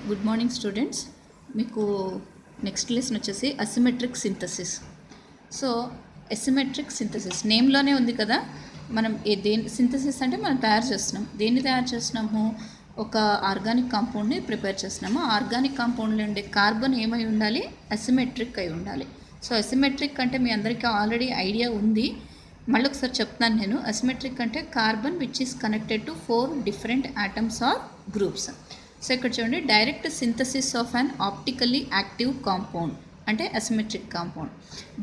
Good morning students. మీకు next lesson వచ్చేసి asymmetric synthesis. So asymmetric synthesis నేమ్లోనే ఉంది కదా, మనం దేని సింథసిస్ అంటే మనం తయారు చేస్తున్నాం. దేన్ని తయారు చేస్తున్నాము? ఒక ఆర్గానిక్ కాంపౌండ్ని ప్రిపేర్ చేస్తున్నాము. ఆర్గానిక్ కాంపౌండ్లో ఉండే కార్బన్ ఏమై ఉండాలి? అసిమెట్రిక్ అయి ఉండాలి. సో అసిమెట్రిక్ అంటే మీ అందరికీ ఆల్రెడీ ఐడియా ఉంది, మళ్ళీ ఒకసారి చెప్తాను నేను. అసిమెట్రిక్ అంటే carbon which is connected to 4 different atoms or groups. So ఇక్కడ చూడండి, direct synthesis of an optically active compound అంటే అసిమెట్రిక్ కాంపౌండ్.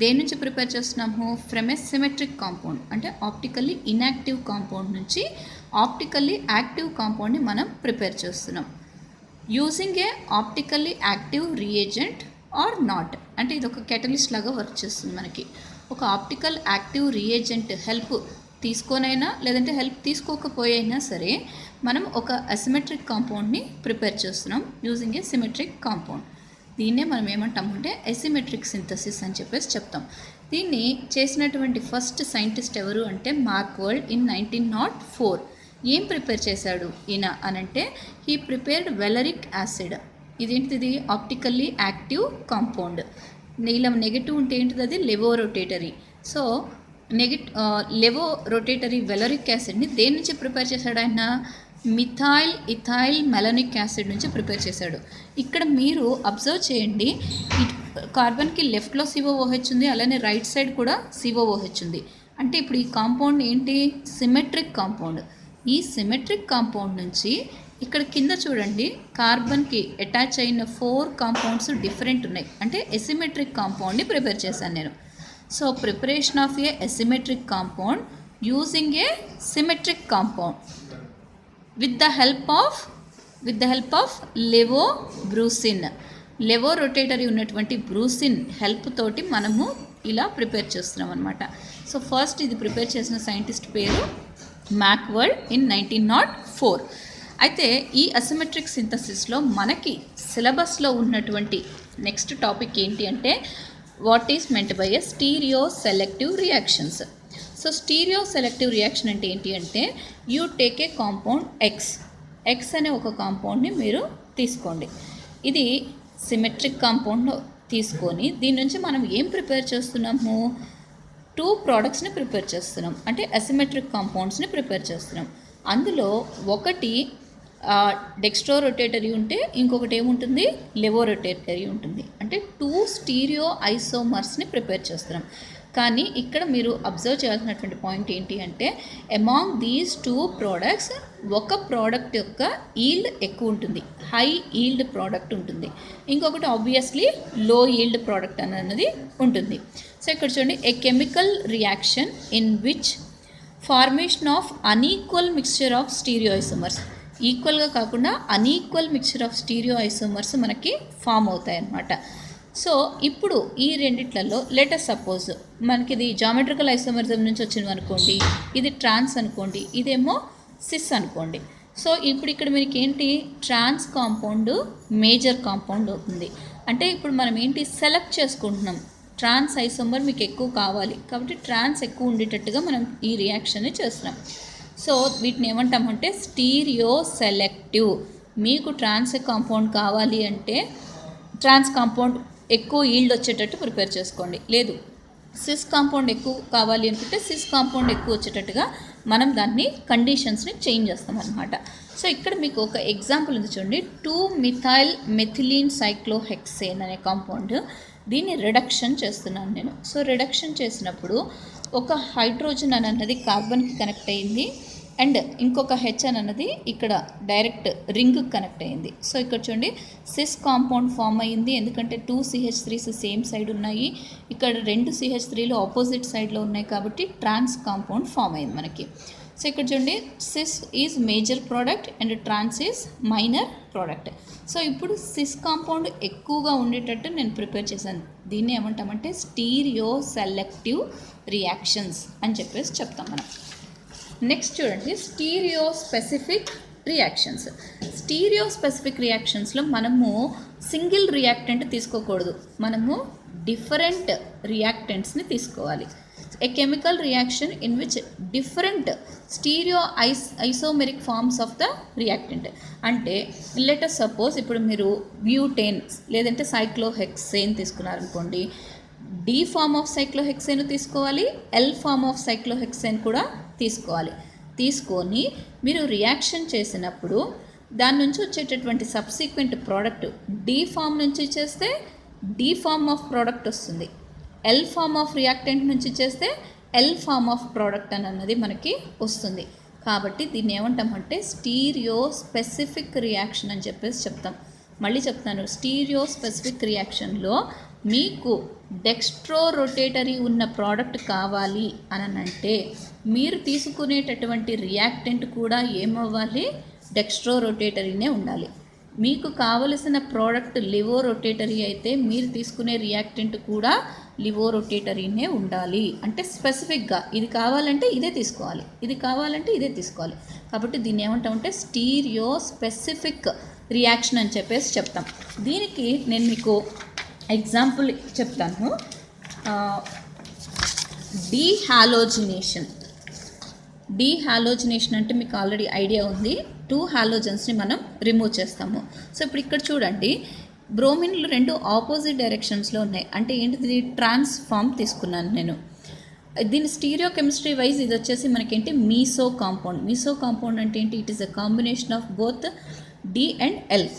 దేని నుంచి ప్రిపేర్ చేస్తున్నాము? ఫ్రమ్ ఏ సిమెట్రిక్ కాంపౌండ్ అంటే ఆప్టికల్లీ ఇన్యాక్టివ్ కాంపౌండ్ నుంచి ఆప్టికల్లీ యాక్టివ్ కాంపౌండ్ని మనం ప్రిపేర్ చేస్తున్నాం using a optically active reagent or not. అంటే ఇది ఒక కెటలిస్ట్ లాగా వర్క్ చేస్తుంది. మనకి ఒక ఆప్టికల్ యాక్టివ్ రియేజెంట్ హెల్ప్ తీసుకోనైనా లేదంటే హెల్ప్ తీసుకోకపోయినా సరే మనం ఒక అసిమెట్రిక్ కాంపౌండ్ని ప్రిపేర్ చేస్తున్నాం యూజింగ్ ఏ సిమెట్రిక్ కాంపౌండ్. దీన్నే మనం ఏమంటామంటే అసిమెట్రిక్ సింథసిస్ అని చెప్పేసి చెప్తాం. దీన్ని చేసినటువంటి ఫస్ట్ సైంటిస్ట్ ఎవరు అంటే మార్క్వర్డ్ ఇన్ 1904. ఏం ప్రిపేర్ చేశాడు ఈయన అనంటే హీ ప్రిపేర్డ్ వెలరిక్ యాసిడ్. ఇదేంటిది? Optically active compound. ఇలా నెగిటివ్ ఉంటే ఏంటిది? అది లెవో రొటేటరీ. సో లెవో రొటేటరీ వెలరిక్ యాసిడ్ని దేని నుంచి ప్రిపేర్ చేశాడు ఆయన? మిథైల్ ఇథైల్ మెలనిక్ యాసిడ్ నుంచి ప్రిపేర్ చేశాడు. ఇక్కడ మీరు అబ్జర్వ్ చేయండి, ఈ కార్బన్కి లెఫ్ట్లో COOH ఉంది, అలానే రైట్ సైడ్ కూడా COOH ఉంది. అంటే ఇప్పుడు ఈ కాంపౌండ్ ఏంటి? Symmetric compound. ఈ సిమెట్రిక్ కాంపౌండ్ నుంచి ఇక్కడ కింద చూడండి, కార్బన్కి అటాచ్ అయిన 4 కాంపౌండ్స్ డిఫరెంట్ ఉన్నాయి. అంటే అసిమెట్రిక్ కాంపౌండ్ని ప్రిపేర్ చేశాను నేను. So preparation of a asymmetric compound using a symmetric compound with the help of levo brucine. Levo rotatory ఉన్నటువంటి బ్రూసిన్ హెల్ప్ తోటి మనము ఇలా ప్రిపేర్ చేస్తున్నాం అనమాట. సో ఫస్ట్ ఇది ప్రిపేర్ చేసిన సైంటిస్ట్ పేరు మార్క్వర్డ్ ఇన్ 1904. అయితే ఈ అసిమెట్రిక్ సింథసిస్లో మనకి సిలబస్లో ఉన్నటువంటి నెక్స్ట్ టాపిక్ ఏంటి అంటే what is meant by a stereo selective reactions. So stereo selective reaction అంటే ఏంటి అంటే you take a compound X అనే ఒక కాంపౌండ్ని మీరు తీసుకోండి. ఇది సిమెట్రిక్ కాంపౌండ్ తీసుకొని దీని నుంచి మనం ఏం ప్రిపేర్ చేస్తున్నాము? 2 ప్రోడక్ట్స్ని ప్రిపేర్ చేస్తున్నాం. అంటే అసిమెట్రిక్ కాంపౌండ్స్ని ప్రిపేర్ చేస్తున్నాం. అందులో ఒకటి డెక్స్ట్రో రొటేటరీ ఉంటే ఇంకొకటి ఏముంటుంది? లెవో రొటేటరీ ఉంటుంది. అంటే 2 స్టీరియో ఐసోమర్స్ని ప్రిపేర్ చేస్తున్నాం. కానీ ఇక్కడ మీరు అబ్జర్వ్ చేయాల్సినటువంటి పాయింట్ ఏంటి అంటే అమాంగ్ దీస్ 2 ప్రోడక్ట్స్ ఒక ప్రోడక్ట్ యొక్క ఈల్డ్ ఎక్కువ ఉంటుంది, హై ఈల్డ్ ప్రోడక్ట్ ఉంటుంది. ఇంకొకటి ఆబ్వియస్లీ లో ఈల్డ్ ప్రోడక్ట్ అన్నది ఉంటుంది. సో ఇక్కడ చూడండి, a chemical reaction in which formation of unequal mixture of stereo isomers. ఈక్వల్గా కాకుండా unequal mixture of stereo isomers మనకి ఫామ్ అవుతాయి అన్నమాట. సో ఇప్పుడు ఈ రెండిట్లలో లెటర్ సపోజ్ మనకి ఇది జామెట్రికల్ ఐసోమరిజం నుంచి వచ్చింది అనుకోండి, ఇది ట్రాన్స్ అనుకోండి, ఇదేమో సిస్ అనుకోండి. సో ఇప్పుడు ఇక్కడ మీకు ఏంటి? ట్రాన్స్ కాంపౌండ్ మేజర్ కాంపౌండ్ అవుతుంది. అంటే ఇప్పుడు మనం ఏంటి సెలెక్ట్ చేసుకుంటున్నాం, ట్రాన్స్ ఐసోమర్ మీకు ఎక్కువ కావాలి కాబట్టి ట్రాన్స్ ఎక్కువ ఉండేటట్టుగా మనం ఈ రియాక్షన్ని చేస్తున్నాం. సో వీటిని ఏమంటామంటే స్టీరియో సెలెక్టివ్. మీకు ట్రాన్స్ కాంపౌండ్ కావాలి అంటే ట్రాన్స్ కాంపౌండ్ ఎక్కువ ఈల్డ్ వచ్చేటట్టు ప్రిపేర్ చేసుకోండి. లేదు సిస్ కాంపౌండ్ ఎక్కువ కావాలి అనుకుంటే సిస్ కాంపౌండ్ ఎక్కువ వచ్చేటట్టుగా మనం దాన్ని కండిషన్స్ని చేంజ్ చేస్తాం అనమాట. సో ఇక్కడ మీకు ఒక ఎగ్జాంపుల్ ఉంది చూడండి, 2-మిథైల్ మెథిలీన్ సైక్లోహెక్సేన్ అనే కాంపౌండ్. దీన్ని రిడక్షన్ చేస్తున్నాను నేను. సో రిడక్షన్ చేసినప్పుడు ఒక హైడ్రోజన్ అన్నది కార్బన్కి కనెక్ట్ అయ్యింది అండ్ ఇంకొక H అన్నది ఇక్కడ డైరెక్ట్ రింగ్కి కనెక్ట్ అయ్యింది. సో ఇక్కడ చూడండి, సిస్ కాంపౌండ్ ఫామ్ అయ్యింది. ఎందుకంటే 2 CH3s సేమ్ సైడ్ ఉన్నాయి, ఇక్కడ 2 CH3లు ఆపోజిట్ సైడ్లో ఉన్నాయి కాబట్టి ట్రాన్స్ కాంపౌండ్ ఫామ్ అయింది మనకి. సో ఇక్కడ చూడండి, cis is major product and trans is minor product. So ఇప్పుడు సిస్ కాంపౌండ్ ఎక్కువగా ఉండేటట్టు నేను ప్రిపేర్ చేశాను. దీన్ని ఏమంటామంటే స్టీరియో సెలెక్టివ్ రియాక్షన్స్ అని చెప్పేసి చెప్తాం మనం. నెక్స్ట్ చూడండి, stereo specific reactions. Stereo specific రియాక్షన్స్లో మనము సింగిల్ రియాక్టెంట్ తీసుకోకూడదు, మనము డిఫరెంట్ రియాక్టెంట్స్ని తీసుకోవాలి. a chemical reaction in which different stereo isomeric forms of the reactant. అంటే let us suppose ఇప్పుడు మీరు బ్యూటేన్ లేదంటే సైక్లోహెక్సేన్ తీసుకున్నారనుకోండి, డి ఫార్మ్ ఆఫ్ సైక్లోహెక్సేన్ తీసుకోవాలి, ఎల్ ఫార్మ్ ఆఫ్ సైక్లోహెక్సేన్ కూడా తీసుకోవాలి. తీసుకొని మీరు రియాక్షన్ చేసినప్పుడు దాని నుంచి వచ్చేటటువంటి సబ్సిక్వెంట్ ప్రోడక్ట్ డి ఫార్మ్ నుంచి చేస్తే డి ఫార్మ్ ఆఫ్ ప్రోడక్ట్ వస్తుంది, ఎల్ ఫార్మ్ ఆఫ్ రియాక్టెంట్ నుంచి చేస్తే ఎల్ ఫార్మ్ ఆఫ్ ప్రోడక్ట్ అన్నది మనకి వస్తుంది. కాబట్టి దీన్ని ఏమంటామంటే స్టీరియో స్పెసిఫిక్ రియాక్షన్ అని చెప్పేసి చెప్తాం. మళ్ళీ చెప్తాను, స్టీరియో స్పెసిఫిక్ రియాక్షన్లో మీకు డెక్స్ట్రో రొటేటరీ ఉన్న ప్రోడక్ట్ కావాలి అని అంటే మీరు తీసుకునేటటువంటి రియాక్టెంట్ కూడా ఏమవ్వాలి, డెక్స్ట్రో రొటేటరీనే ఉండాలి. మీకు కావలసిన ప్రోడక్ట్ లివో రొటేటరీ అయితే మీరు తీసుకునే రియాక్టెంట్ కూడా లివో రొటేటరీనే ఉండాలి. అంటే స్పెసిఫిక్గా ఇది కావాలంటే ఇదే తీసుకోవాలి, ఇది కావాలంటే ఇదే తీసుకోవాలి. కాబట్టి దీన్ని ఏమంటామంటే స్టీరియో స్పెసిఫిక్ రియాక్షన్ అని చెప్పేసి చెప్తాం. దీనికి నేను మీకు ఎగ్జాంపుల్ చెప్తాను. డీహాలోజినేషన్. డీహాలోజినేషన్ అంటే మీకు ఆల్రెడీ ఐడియా ఉంది, 2 హాలోజన్స్ని మనం రిమూవ్ చేస్తాము. సో ఇప్పుడు ఇక్కడ చూడండి, బ్రోమిన్లు 2 ఆపోజిట్ డైరెక్షన్స్లో ఉన్నాయి. అంటే ఏంటిది, ట్రాన్స్ఫార్మ్ తీసుకున్నాను నేను. దీని స్టీరియో కెమిస్ట్రీ వైజ్ ఇది వచ్చేసి మనకేంటి, మీసో కాంపౌండ్. మీసో కాంపౌండ్ అంటే ఏంటి, it is a combination of both D and L.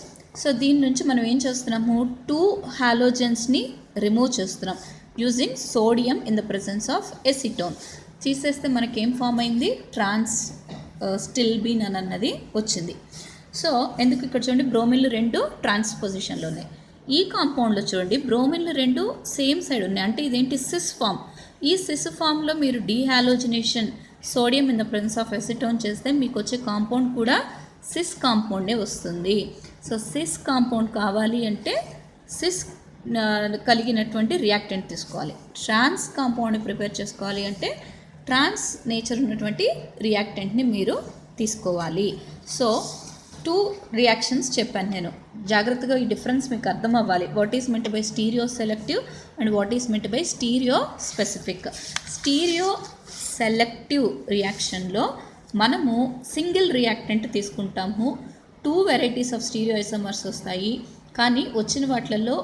So దీని నుంచి మనం ఏం చేస్తున్నాము, 2 హాలోజన్స్ని రిమూవ్ చేస్తున్నాం using sodium in the presence of acetone. తీసేస్తే మనకేం ఫామ్ అయింది, స్టిల్బీన్ అని అన్నది వచ్చింది. సో ఎందుకు ఇక్కడ చూడండి, బ్రోమిన్లు 2 ట్రాన్స్పోజిషన్లో ఉన్నాయి. ఈ కాంపౌండ్లో చూడండి బ్రోమిన్లు 2 సేమ్ సైడ్ ఉన్నాయి. అంటే ఇదేంటి, సిస్ ఫామ్. ఈ సిస్ ఫామ్లో మీరు dehalogenation sodium in the presence of acetone చేస్తే మీకు వచ్చే కాంపౌండ్ కూడా సిస్ కాంపౌండే వస్తుంది. సో సిస్ కాంపౌండ్ కావాలి అంటే సిస్ కలిగినటువంటి రియాక్టెంట్ తీసుకోవాలి. ట్రాన్స్ కాంపౌండ్ని ప్రిపేర్ చేసుకోవాలి అంటే ట్రాన్స్ నేచర్ ఉన్నటువంటి రియాక్టెంట్ని మీరు తీసుకోవాలి. సో 2 రియాక్షన్స్ చెప్పాను నేను. జాగ్రత్తగా ఈ డిఫరెన్స్ మీకు అర్థం అవ్వాలి. What is meant by stereo selective and what is meant by stereo specific. Stereo selective రియాక్షన్లో మనము సింగిల్ రియాక్టెంట్ తీసుకుంటాము. 2 వెరైటీస్ ఆఫ్ స్టీరియో ఐసోమర్స్ వస్తాయి, కానీ వచ్చిన వాటిలలో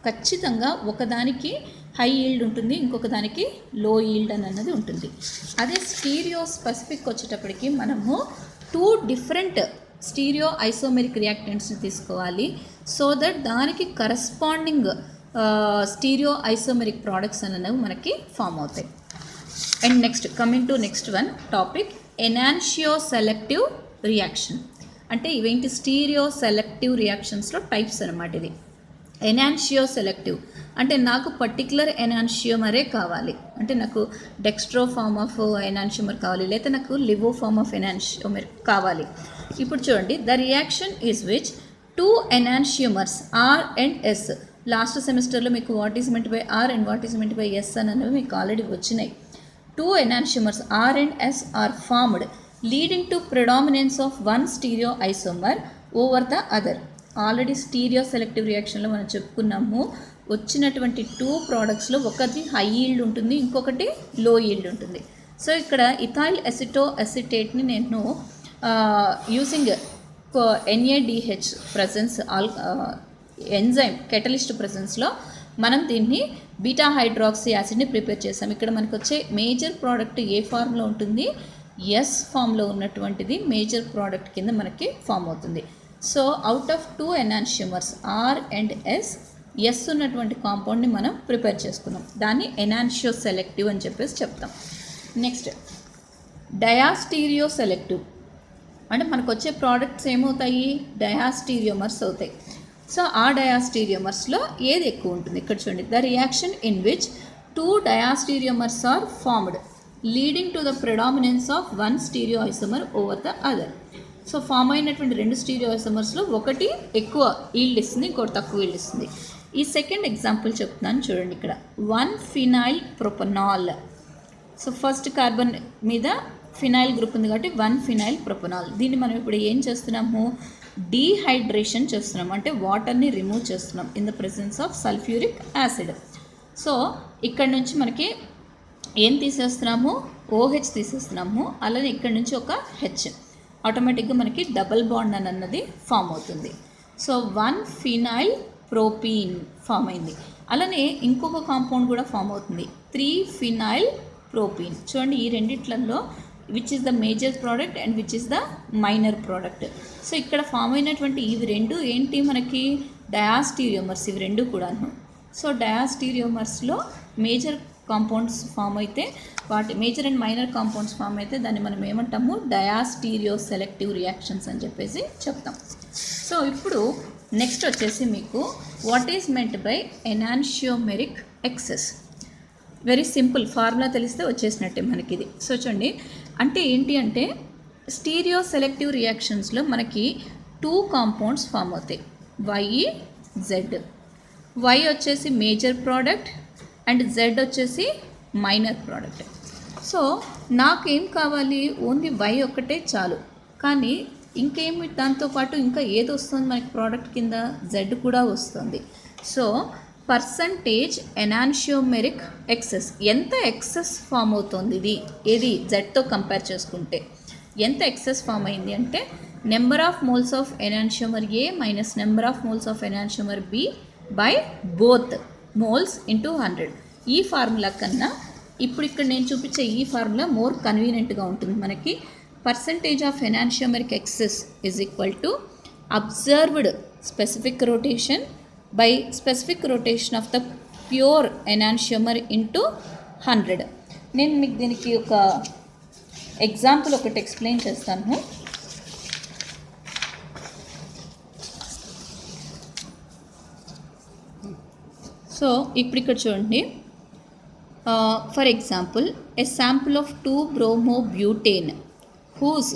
ఖచ్చితంగా ఒకదానికి హై ఈల్డ్ ఉంటుంది, ఇంకొక దానికి లో ఈల్డ్ అని అన్నది ఉంటుంది. అదే స్టీరియో స్పెసిఫిక్ వచ్చేటప్పటికి మనము 2 డిఫరెంట్ స్టీరియో ఐసోమెరిక్ రియాక్టెంట్స్ని తీసుకోవాలి. సో దట్ దానికి కరస్పాండింగ్ స్టీరియో ఐసోమెరిక్ ప్రోడక్ట్స్ అనేవి మనకి ఫామ్ అవుతాయి. And next coming to next one topic, enantio selective reaction. అంటే ఇవేంటి, స్టీరియో సెలెక్టివ్ రియాక్షన్స్లో టైప్స్ అనమాట. ఇది ఎనాన్షియో సెలెక్టివ్ అంటే నాకు పర్టికులర్ ఎనాన్షియోమరే కావాలి, అంటే నాకు డెక్స్ట్రో ఫార్మ్ ఆఫ్ ఎనాన్షియోమర్ కావాలి, లేదా నాకు లివో ఫార్మ్ ఆఫ్ ఎనాన్షియోమర్ కావాలి. ఇప్పుడు చూడండి, the reaction is which 2 enantiomers R and S. Last సెమిస్టర్లో మీకు what is meant by R and what is meant by S అనేవి మీకు ఆల్రెడీ వచ్చినాయి. 2 enantiomers R and S are formed, leading to predominance of one stereoisomer over the other. Already stereo selective రియాక్షన్లో మనం చెప్పుకున్నాము, వచ్చినటువంటి 2 ప్రోడక్ట్స్లో ఒకటి హై ఈల్డ్ ఉంటుంది, ఇంకొకటి లో ఈల్డ్ ఉంటుంది. సో ఇక్కడ ఇథైల్ ఎసిటో అసిటేట్ని నేను using NADH presence enzyme catalyst ప్రజెన్స్లో మనం దీన్ని బీటా హైడ్రాక్సీ యాసిడ్ని ప్రిపేర్ చేసాం. ఇక్కడ మనకు వచ్చే మేజర్ ప్రోడక్ట్ ఏ ఫార్మ్లో ఉంటుంది, ఎస్ ఫామ్లో ఉన్నటువంటిది మేజర్ ప్రోడక్ట్ కింద మనకి ఫామ్ అవుతుంది. So out of 2 enantiomers R and S ఉన్నటువంటి కాంపౌండ్ని మనం ప్రిపేర్ చేసుకున్నాం. దాన్ని ఎనాన్షియో సెలెక్టివ్ అని చెప్పేసి చెప్తాం. నెక్స్ట్ డయాస్టీరియో సెలెక్టివ్ అంటే మనకు వచ్చే ప్రోడక్ట్స్ ఏమవుతాయి, డయాస్టీరియోమర్స్ అవుతాయి. సో ఆ డయాస్టీరియోమర్స్లో ఏది ఎక్కువ ఉంటుంది, ఇక్కడ చూడండి, the reaction in which 2 diastereomers are formed leading to the predominance of 1 stereoisomer over the other. So form అయినటువంటి 2 స్టీరియోఐసోమర్స్లో ఒకటి ఎక్కువ ఈల్డ్ ఇస్తుంది, ఇంకోటి తక్కువ ఈల్డ్ ఇస్తుంది. ఈ సెకండ్ ఎగ్జాంపుల్ చెప్తున్నాను చూడండి, ఇక్కడ 1 phenyl propanol. So first carbon మీద ఫినైల్ గ్రూప్ ఉంది కాబట్టి 1 ఫినైల్ ప్రొపనాల్. దీన్ని మనం ఇప్పుడు ఏం చేస్తున్నాము, డీహైడ్రేషన్ చేస్తున్నాం, అంటే వాటర్ని రిమూవ్ చేస్తున్నాం in the presence of sulphuric acid. So ఇక్కడ నుంచి మనకి ఏం తీసేస్తున్నాము, ఓహెచ్ తీసేస్తున్నాము, అలానే ఇక్కడ నుంచి ఒక హెచ్, ఆటోమేటిక్గా మనకి డబల్ బాండ్ అని అన్నది ఫామ్ అవుతుంది. సో 1 ఫినైల్ ప్రోపీన్ ఫామ్ అయింది. అలానే ఇంకొక కాంపౌండ్ కూడా ఫామ్ అవుతుంది, 3 ఫినైల్ ప్రోపీన్. చూడండి, ఈ రెండిట్లలో which is the major product and which is the minor product. So ఇక్కడ ఫామ్ అయినటువంటి ఇవి రెండు ఏంటి, మనకి డయాస్టీరియోమర్స్ ఇవి రెండు కూడాను. సో డయాస్టీరియోమర్స్లో మేజర్ కాంపౌండ్స్ ఫామ్ అయితే, వాటి major and minor compounds form అయితే దాన్ని మనం ఏమంటాము, డయాస్టీరియో సెలెక్టివ్ రియాక్షన్స్ అని చెప్పేసి చెప్తాం. సో ఇప్పుడు నెక్స్ట్ వచ్చేసి మీకు what is meant by enantiomeric excess. Very simple, formula తెలిస్తే వచ్చేసినట్టే మనకి ఇది. సో చూడండి, అంటే ఏంటి అంటే స్టీరియో సెలెక్టివ్ రియాక్షన్స్లో మనకి 2 కాంపౌండ్స్ ఫామ్ అవుతాయి, YZ. Y వచ్చేసి మేజర్ ప్రోడక్ట్ అండ్ Z వచ్చేసి మైనర్ ప్రోడక్ట్. సో నాకేం కావాలి, ఓన్లీ Y ఒక్కటే చాలు, కానీ ఇంకేమి దాంతోపాటు ఇంకా ఏది వస్తుంది మనకి ప్రోడక్ట్ కింద, Z కూడా వస్తుంది. సో పర్సంటేజ్ ఎనాన్షియోమెరిక్ ఎక్సెస్, ఎంత ఎక్సెస్ ఫామ్ అవుతుంది ఇది ఏది జెడ్తో కంపేర్ చేసుకుంటే ఎంత ఎక్సెస్ ఫామ్ అయింది అంటే, number of moles of enantiomer A minus number of moles of enantiomer B by both moles into 100. ఈ ఫార్ములా కన్నా ఇప్పుడు ఇక్కడ నేను చూపించే ఈ ఫార్ములా మోర్ కన్వీనియంట్గా ఉంటుంది మనకి. Percentage of enantiomeric excess is equal to observed specific rotation by specific rotation of the pure enantiomer into 100. నేను మీకు దీనికి ఒక ఎగ్జాంపుల్ ఒకటి ఎక్స్ప్లెయిన్ చేస్తాను. సో ఇప్పుడు ఇక్కడ చూడండి, for example A sample of 2-bromobutane whose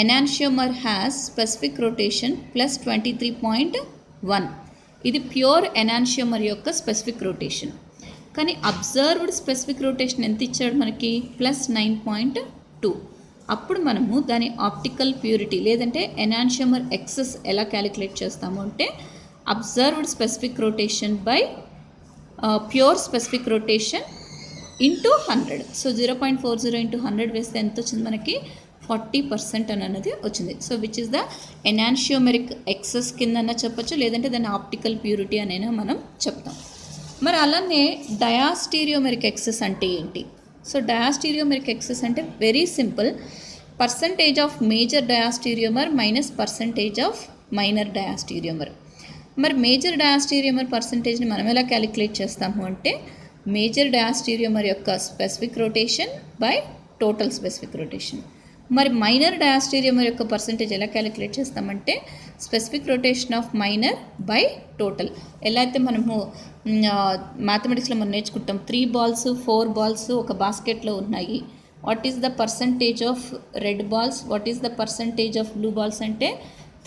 enantiomer has specific rotation plus 23.1. ఇది ప్యూర్ ఎనాన్షియోమర్ యొక్క స్పెసిఫిక్ రొటేషన్. కానీ అబ్జర్వ్డ్ స్పెసిఫిక్ రొటేషన్ ఎంత ఇచ్చాడు మనకి, +9.2. అప్పుడు మనము దాని ఆప్టికల్ ప్యూరిటీ లేదంటే ఎనాన్షియోమర్ ఎక్సెస్ ఎలా క్యాలిక్యులేట్ చేస్తాము అంటే, observed specific rotation by pure specific rotation into 100. So 0.40 into 100 వేస్తే ఎంత వచ్చింది మనకి, 40% అని అన్నది వచ్చింది. So which is the enantiomeric excess కిందన్నా చెప్పచ్చు, లేదంటే దాన్ని ఆప్టికల్ ప్యూరిటీ అనైనా మనం చెప్తాం. మరి అలానే డయాస్టీరియోమెరిక్ ఎక్సెస్ అంటే ఏంటి? సో డయాస్టీరియోమెరిక్ ఎక్సెస్ అంటే very simple, percentage of major diastereomer minus percentage of minor diastereomer. మరి మేజర్ డయాస్టీరియోమర్ పర్సంటేజ్ని మనం ఎలా క్యాలిక్యులేట్ చేస్తాము అంటే, మేజర్ డయాస్టీరియోమర్ యొక్క specific rotation by total specific rotation. మరి మైనర్ డయాస్టీరియోమర్ యొక్క పర్సంటేజ్ ఎలా క్యాలిక్యులేట్ చేస్తామంటే, specific rotation of minor by total. ఎలా అయితే మనము మ్యాథమెటిక్స్లో మనం నేర్చుకుంటాం, 3 balls 4 balls ఒక బాస్కెట్లో ఉన్నాయి, what is the percentage of red balls, what is the percentage of blue balls అంటే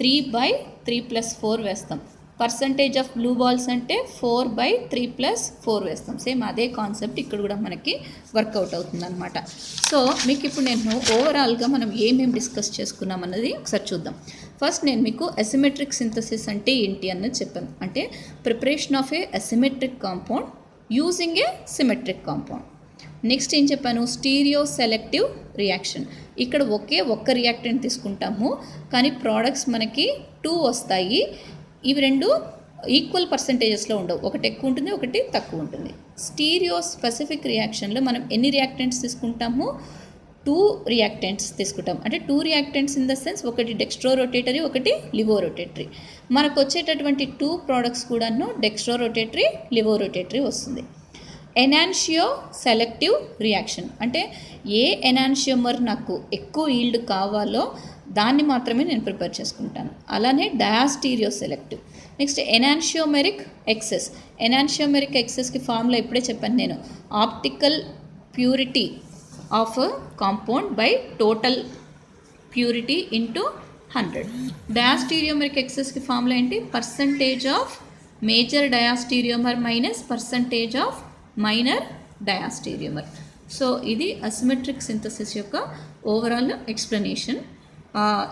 3/3 + 4 వేస్తాం. పర్సంటేజ్ ఆఫ్ బ్లూ బాల్స్ అంటే 4/3 + 4 వేస్తాం. సేమ్ అదే కాన్సెప్ట్ ఇక్కడ కూడా మనకి వర్కౌట్ అవుతుంది అనమాట. సో మీకు ఇప్పుడు నేను ఓవరాల్గా మనం ఏమేమి డిస్కస్ చేసుకున్నాం అన్నది ఒకసారి చూద్దాం. ఫస్ట్ నేను మీకు అసిమెట్రిక్ సింథసిస్ అంటే ఏంటి అన్నది చెప్పాను. అంటే preparation of a asymmetric compound using a symmetric compound. Next ఏం చెప్పాను, స్టీరియో సెలెక్టివ్ రియాక్షన్. ఇక్కడ ఒక్క రియాక్టెంట్ తీసుకుంటాము, కానీ ప్రోడక్ట్స్ మనకి 2 వస్తాయి. ఇవి రెండు ఈక్వల్ పర్సంటేజెస్లో ఉండవు, ఒకటి ఎక్కువ ఉంటుంది ఒకటి తక్కువ ఉంటుంది. స్టీరియో స్పెసిఫిక్ రియాక్షన్లో మనం ఎన్ని రియాక్టెంట్స్ తీసుకుంటాము, 2 రియాక్టెంట్స్ తీసుకుంటాం. అంటే 2 రియాక్టెంట్స్ ఇన్ ద సెన్స్, ఒకటి డెక్స్ట్రో రొటేటరీ ఒకటి లివో రొటేటరీ. మనకు వచ్చేటటువంటి 2 ప్రోడక్ట్స్ కూడాను డెక్స్ట్రో రొటేటరీ లివో రొటేటరీ వస్తుంది. ఎనాన్షియో సెలెక్టివ్ రియాక్షన్ అంటే ఏ ఎనాన్షియోమర్ నాకు ఎక్కువ ఈల్డ్ కావాలో దాన్ని మాత్రమే నేను ప్రిపేర్ చేసుకుంటాను. అలానే diastereo selective. Next enantiomeric excess. Enantiomeric ఎక్సెస్కి ఫార్ములా ఇప్పుడే చెప్పాను నేను, optical purity of compound by total purity into 100. Diastereomeric ఎక్సెస్కి ఫార్ములా ఏంటి, percentage of major diastereomer minus percentage of minor diastereomer. So ఇది అసిమెట్రిక్ సింథసిస్ యొక్క ఓవరాల్ ఎక్స్ప్లెనేషన్.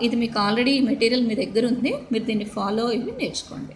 ఇది మీకు ఆల్రెడీ మెటీరియల్ మీ దగ్గర ఉంది, మీరు దీన్ని ఫాలో అయ్యి నేర్చుకోండి.